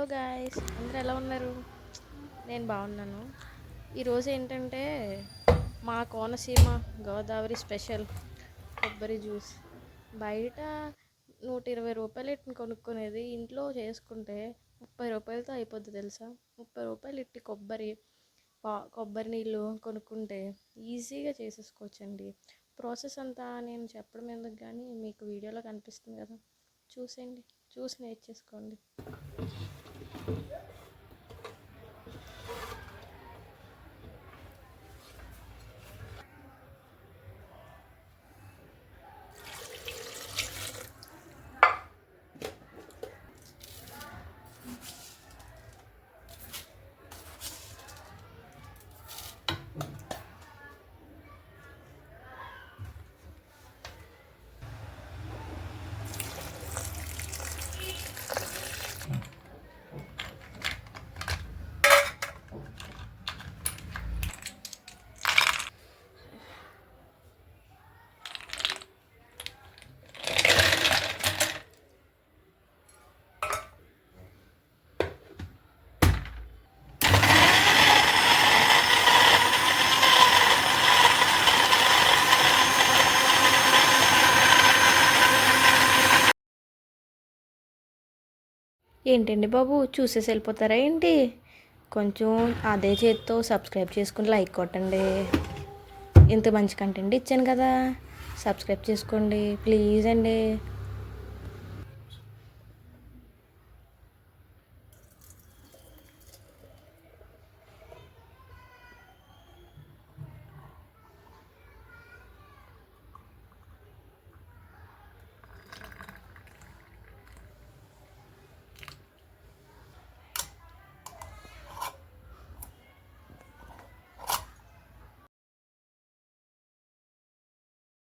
Hello guys, అందరూ ఎలా ఉన్నారు? నేను బాగున్నాను. ఈరోజు ఏంటంటే మా కోనసీమ గోదావరి స్పెషల్ కొబ్బరి జ్యూస్. బయట 120 రూపాయలు ఇట్ని కొనుక్కునేది ఇంట్లో చేసుకుంటే 30 రూపాయలతో అయిపోద్ది తెలుసా. 30 రూపాయలు ఇట్టి కొబ్బరి నీళ్ళు కొనుక్కుంటే ఈజీగా చేసేసుకోవచ్చండి. ప్రాసెస్ అంతా నేను చెప్పడం ఎందుకు, కానీ మీకు వీడియోలో కనిపిస్తుంది కదా, చూసేయండి, చూసి నేర్చేసుకోండి. ఏంటండి బాబు, చూసేసి వెళ్ళిపోతారా ఏంటి? కొంచెం అదే చేతితో సబ్స్క్రైబ్ చేసుకుని లైక్ కొట్టండి. ఇంత మంచి కంటెంట్ ఇచ్చాను కదా, సబ్స్క్రైబ్ చేసుకోండి ప్లీజ్ అండి.